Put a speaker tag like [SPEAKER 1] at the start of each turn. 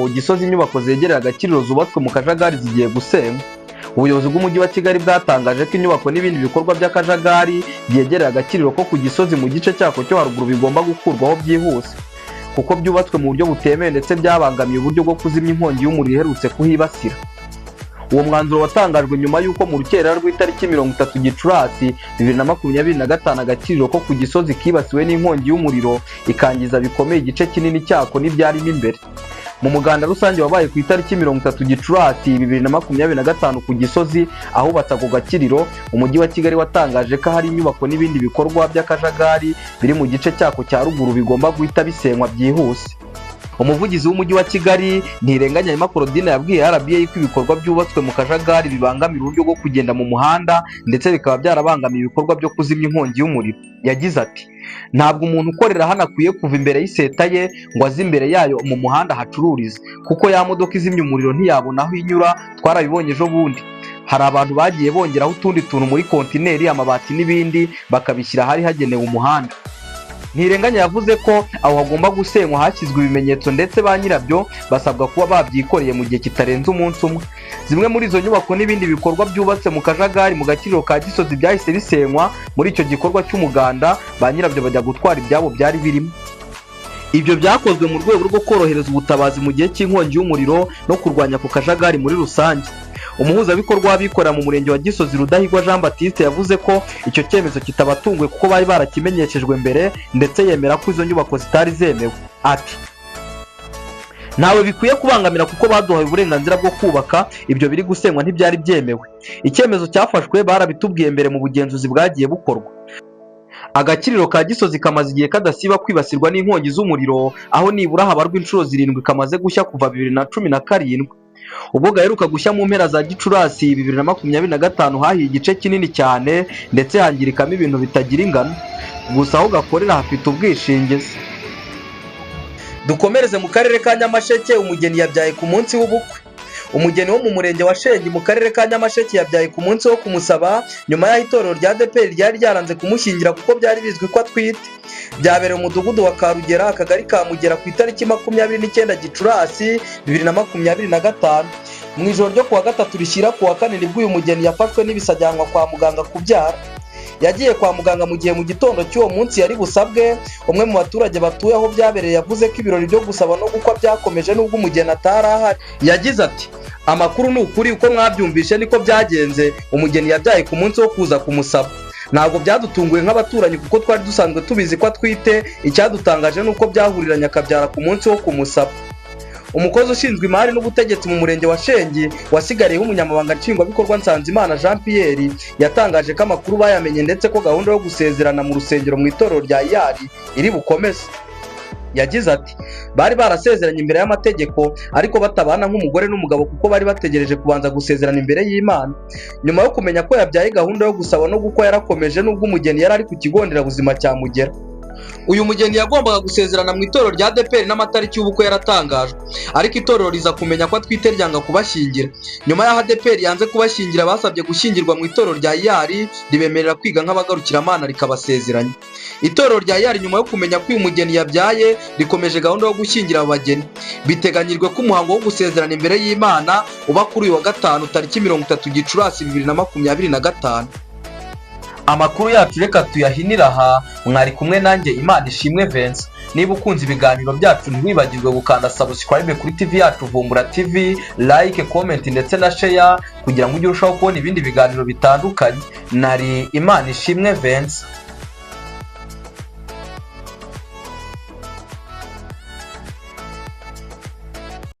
[SPEAKER 1] ko Gisozi Inyubako zegereye AGAKIRIRO zubatswe mu Kajagari zigiye gusenywa. Ubuyobozi bw'umujyi wa Kigali bwatangaje ko inyubako n'ibindi bikorwa by'akajagari byegereye AGAKIRIRO ko ku Gisozi mu gice cyako cyo haruguru bigomba gukurwaho byihuse, kuko byubatswe mu buryo butemewe ndetse byabangamiye uburyo bwo kuzimya inkongi y'umuriro iherutse kuhibasira. Uwo mwanzuro watangajwe nyuma y'uko mu rukerera rw'itariki 30 Gicurasi 2025 AGAKIRIRO ko ku Gisozi kibasiwe n'inkongi y'umuriro ikangiza bikomeye igice kinini cyako n'ibyarimo imbere. Mu muganda rusange wabaye ku itariki 30 Gicurasi 2025 ku Gisozi ahubatse ako AGAKIRIRO, umujyi wa Kigali watangaje ko hari inyubako n'ibindi bikorwa by'akajagari biri mu gice cyako cya ruguru bigomba guhita bisenywa byihuse. Umuvugizi w'umujyi wa Kigali Ntirenganya Claudine yabwiye RBA ko ibikorwa byubatswe mu kajagari bibangamira uburyo bwo kugenda mu muhanda ndetse bikaba byarabangamiye ibikorwa byo kuzimya inkongi y'umuriro. Yagize ati, ntabwo umuntu ukorera hano akwiye kuva imbere y'iseta ye ngo aze imbere yayo mu muhanda hacururiza, kuko ya modoka izimya umuriro ntiyabona aho inyura. Twarabibonye ejo bundi hari abantu bagiye bongeraho utundi tuntu muri kontineri, amabati n'ibindi bakabishyira ahari hagenewe umuhanda. Ntirenganya yavuze ko aho hagomba gusenywa hashyizwe ibimenyetso ndetse ba nyirabyo basabwa kuba babyikoreye mu gihe kitarenze umunsi umwe. Zimwe muri izo nyubako n'ibindi bikorwa byubatse mu kajagari mu AGAKIRIRO ka Gisozi byahise bisenywa muri icyo gikorwa cy'umuganda, ba nyirabyo bajya gutwara ibyabo byari birimo. Ibyo byakozwe mu rwego rwo korohereza ubutabazi mu gihe cy'inkongi y'umuriro no kurwanya ku kajagari muri rusange. Umuhuzabikorwa w'abikorera mu murenge wa Gisozi Rudahigwa Jean Baptiste yavuze ko icyo cyemezo kitabatunguye kuko bari barakimenyeshejwe mbere, ndetse yemera ko izo nyubako zitari zemewe. Ati, ntawe bikwiye kubangamira kuko baduhaye uburenganzira bwo kubaka, ibyo biri gusenywa ntibyari byemewe. Icyemezo cyafashwe barabitubwiye mbere mu bugenzuzi bwagiye bukorwa. AGAKIRIRO ka Gisozi kamaze igihe kadasiba kwibasirwa n'inkongi z'umuriro, aho nibura habarwa inshuro 7 kamaze gushya kuva 2017. Ubwo gaheruka gushya mu mpera za Gicurasi 2025 hahiye igice kinini cyane ndetse hangirikamo ibintu bitagira ingano, gusa aho gakorera hafite ubwishingizi. Dukomereze mu karere ka Nyamasheke. Umugeni yabyaye ku munsi w'ubukwe. Umugeni wo mu murenge wa Shengi mu karere ka Nyamasheke yabyaye ku munsi wo kumusaba nyuma y'aho itorero rya ADEPR ryari ryaranze kumushyingira kuko byari bizwi ko atwite. Byabereye mu mudugudu wa Karugera, akagari ka Mugera ku itariki 29 Gicurasi 2025. Mu ijoro ryo kuwa gatatu rishyira kuwa kane nibwo uyu mugeni yafashwe n'ibisajyanwa kwa muganga kubyara. Yagiye kwa muganga mu gihe mu gitondo cy'uwo munsi yari busabwe. Umwe mu baturage batuye aho byabereye yavuze ko ibirori byo gusaba no gukwa byakomeje nubwo umugeni atari ahari. Yagize ati, amakuru ni ukuri uko mwabyumvishe niko byagenze. Umugeni yabyaye ku munsi wo kuza kumusaba. Ntabwo byadutunguye nk'abaturanyi kuko twari dusanzwe tubizi ko atwite. Icyadutangaje nuko byahuriranye akabyara ku munsi wo kumusaba. Umukozi ushinzwe imari n'ubutegetsi mu murenge wa Shengi wasigariyeho umunyamabanga nshingwabikorwa Nsanzimana Jean Pierre yatangaje ko amakuru bayamenye ndetse ko gahunda yo gusezerana mu rusengero mu itorero rya Iyari iri bukomeze. Yagize ati, bari barasezeranye imbere y'amategeko ariko batabana nk'umugore n'umugabo kuko bari bategereje kubanza gusezerana imbere y'Imana. Nyuma yo kumenya ko yabyaye, gahunda yo gusaba no gukwa yarakomeje nubwo umugeni yari ari ku kigo nderabuzima cya Mugera. Uyu mugeni yagombaga gusezerana mu itorero rya ADEPR n'amatariki y'ubukwe yaratangajwe, ariko itorero riza kumenya ko atwite ryanga kubashyingira. Nyuma y'aho ADEPR yanze kubashyingira, basabye gushyingirwa mu itorero rya Iyari ribemerera kwiga nk'abagarukiramana rikabasezeranya. Itorero rya Iyari nyuma yo kumenya ko uyu mugeni yabyaye rikomeje gahunda yo gushyingira abageni. Biteganyijwe ko umuhango wo gusezerana imbere y'Imana uba kuri uyu wa gatanu tariki 30 Gicurasi 2025. Amakuru yacu reka tuyahinira aha. Mwari kumwe nanjye Imanishimwe Vincent. Niba ukunze ibiganiro byacu ntiwibagirwe gukanda subscribe kuri TV yacu Vumbura TV, like, comment ndetse na share kugira ngo ujye urushaho kubona ibindi biganiro bitandukanye. Nari Imanishimwe Vincent.